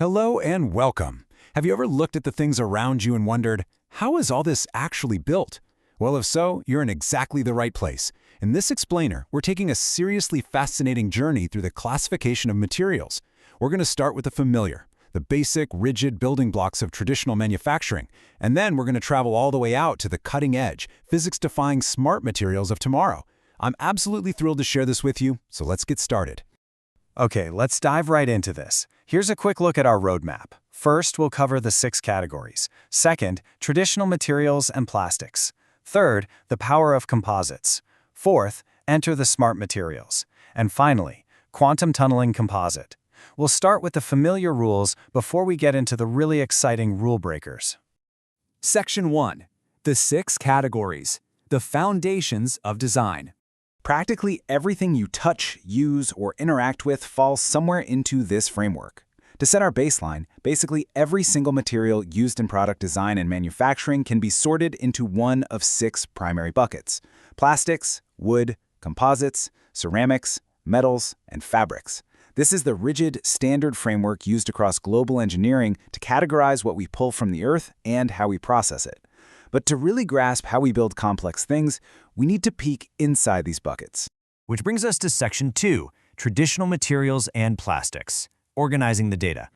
Hello and welcome. Have you ever looked at the things around you and wondered, how is all this actually built? Well, if so, you're in exactly the right place. In this explainer, we're taking a seriously fascinating journey through the classification of materials. We're going to start with the familiar, the basic, rigid building blocks of traditional manufacturing, and then we're going to travel all the way out to the cutting-edge, physics-defying smart materials of tomorrow. I'm absolutely thrilled to share this with you, so let's get started. Okay, let's dive right into this. Here's a quick look at our roadmap. First, we'll cover the 6 categories. Second, traditional materials and plastics. Third, the power of composites. Fourth, enter the smart materials. And finally, quantum tunneling composite. We'll start with the familiar rules before we get into the really exciting rule breakers. Section 1. The 6 categories. The foundations of design. Practically everything you touch, use, or interact with falls somewhere into this framework. To set our baseline, basically every single material used in product design and manufacturing can be sorted into one of 6 primary buckets: plastics, wood, composites, ceramics, metals, and fabrics. This is the rigid, standard framework used across global engineering to categorize what we pull from the earth and how we process it. But to really grasp how we build complex things, we need to peek inside these buckets. Which brings us to Section 2, traditional materials and plastics, organizing the data.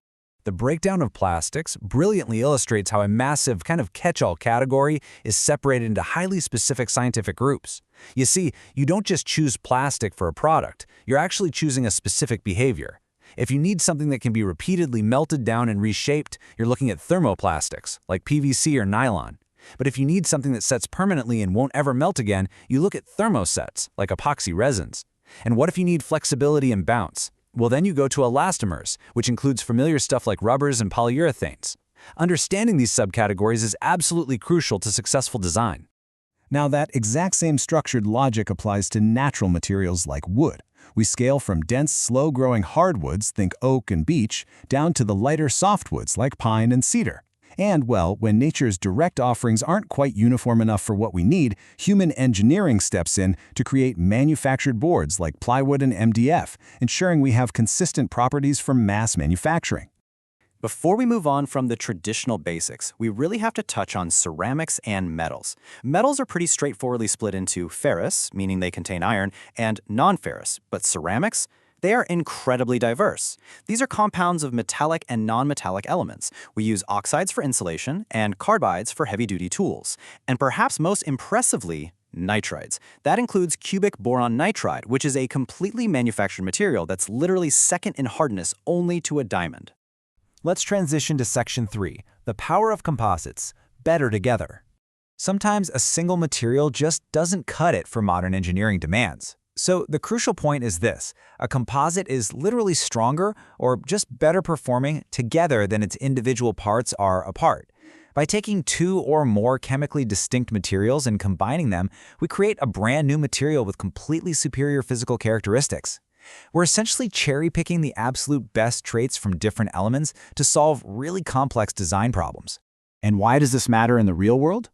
The breakdown of plastics brilliantly illustrates how a massive kind of catch-all category is separated into highly specific scientific groups. You see, you don't just choose plastic for a product, you're actually choosing a specific behavior. If you need something that can be repeatedly melted down and reshaped, you're looking at thermoplastics, like PVC or nylon. But if you need something that sets permanently and won't ever melt again, you look at thermosets, like epoxy resins. And what if you need flexibility and bounce? Well, then you go to elastomers, which includes familiar stuff like rubbers and polyurethanes. Understanding these subcategories is absolutely crucial to successful design. Now, that exact same structured logic applies to natural materials like wood. We scale from dense, slow-growing hardwoods, think oak and beech, down to the lighter softwoods like pine and cedar. And, well, when nature's direct offerings aren't quite uniform enough for what we need, human engineering steps in to create manufactured boards like plywood and MDF, ensuring we have consistent properties for mass manufacturing. Before we move on from the traditional basics, we really have to touch on ceramics and metals. Metals are pretty straightforwardly split into ferrous, meaning they contain iron, and non-ferrous, but ceramics? They are incredibly diverse. These are compounds of metallic and non-metallic elements. We use oxides for insulation and carbides for heavy-duty tools. And perhaps most impressively, nitrides. That includes cubic boron nitride, which is a completely manufactured material that's literally second in hardness only to a diamond. Let's transition to Section 3, the power of composites, better together. Sometimes a single material just doesn't cut it for modern engineering demands. So the crucial point is this: a composite is literally stronger or just better performing together than its individual parts are apart. By taking 2 or more chemically distinct materials and combining them, we create a brand new material with completely superior physical characteristics. We're essentially cherry-picking the absolute best traits from different elements to solve really complex design problems. And why does this matter in the real world?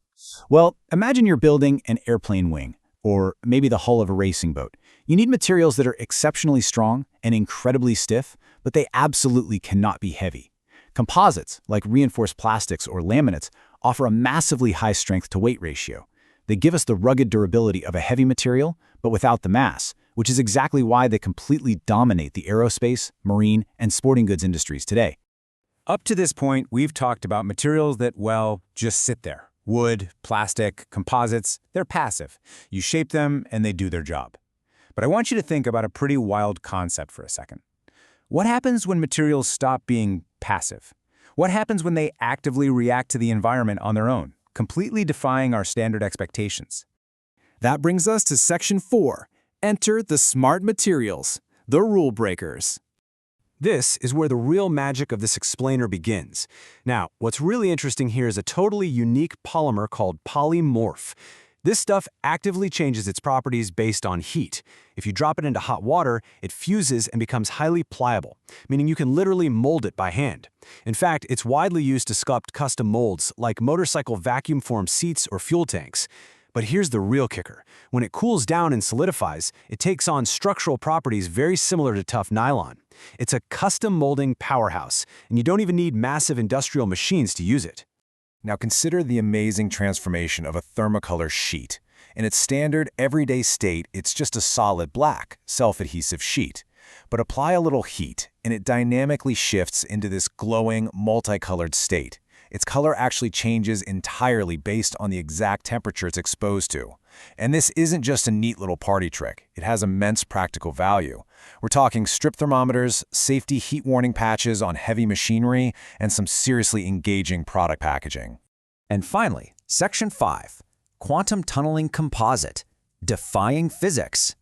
Well, imagine you're building an airplane wing, or maybe the hull of a racing boat. You need materials that are exceptionally strong and incredibly stiff, but they absolutely cannot be heavy. Composites, like reinforced plastics or laminates, offer a massively high strength-to-weight ratio. They give us the rugged durability of a heavy material, but without the mass, which is exactly why they completely dominate the aerospace, marine, and sporting goods industries today. Up to this point, we've talked about materials that, well, just sit there. Wood, plastic, composites, they're passive. You shape them and they do their job. But I want you to think about a pretty wild concept for a second. What happens when materials stop being passive? What happens when they actively react to the environment on their own, completely defying our standard expectations? That brings us to Section 4, enter the smart materials, the rule breakers. This is where the real magic of this explainer begins. Now, what's really interesting here is a totally unique polymer called polymorph. This stuff actively changes its properties based on heat. If you drop it into hot water, it fuses and becomes highly pliable, meaning you can literally mold it by hand. In fact, it's widely used to sculpt custom molds like motorcycle vacuum-formed seats or fuel tanks. But here's the real kicker. When it cools down and solidifies, it takes on structural properties very similar to tough nylon. It's a custom molding powerhouse, and you don't even need massive industrial machines to use it. Now consider the amazing transformation of a Thermocolor sheet. In its standard, everyday state, it's just a solid black, self-adhesive sheet. But apply a little heat, and it dynamically shifts into this glowing, multicolored state. Its color actually changes entirely based on the exact temperature it's exposed to. And this isn't just a neat little party trick. It has immense practical value. We're talking strip thermometers, safety heat warning patches on heavy machinery, and some seriously engaging product packaging. And finally, Section 5, Quantum Tunneling Composite, Defying Physics.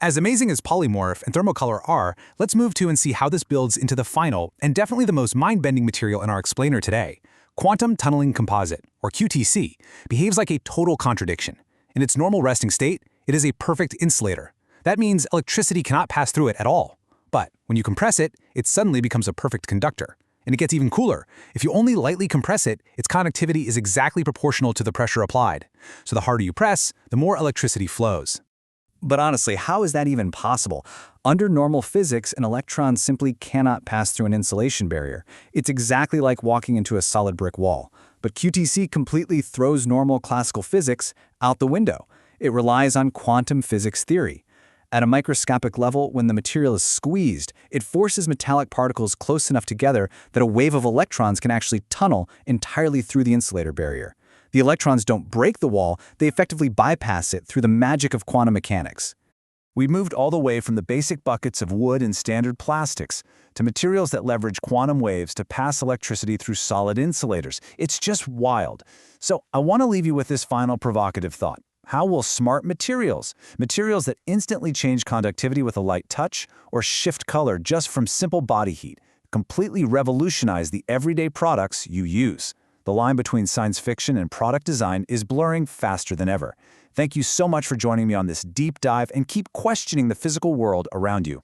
As amazing as Polymorph and Thermocolor are, let's move to and see how this builds into the final and definitely the most mind-bending material in our explainer today. Quantum Tunneling Composite, or QTC, behaves like a total contradiction. In its normal resting state, it is a perfect insulator. That means electricity cannot pass through it at all. But when you compress it, it suddenly becomes a perfect conductor. And it gets even cooler. If you only lightly compress it, its conductivity is exactly proportional to the pressure applied. So the harder you press, the more electricity flows. But honestly, how is that even possible? Under normal physics, an electron simply cannot pass through an insulation barrier. It's exactly like walking into a solid brick wall. But QTC completely throws normal classical physics out the window. It relies on quantum physics theory. At a microscopic level, when the material is squeezed, it forces metallic particles close enough together that a wave of electrons can actually tunnel entirely through the insulator barrier. The electrons don't break the wall, they effectively bypass it through the magic of quantum mechanics. We moved all the way from the basic buckets of wood and standard plastics to materials that leverage quantum waves to pass electricity through solid insulators. It's just wild. So I want to leave you with this final provocative thought. How will smart materials that instantly change conductivity with a light touch or shift color just from simple body heat, completely revolutionize the everyday products you use? The line between science fiction and product design is blurring faster than ever. Thank you so much for joining me on this deep dive, and keep questioning the physical world around you.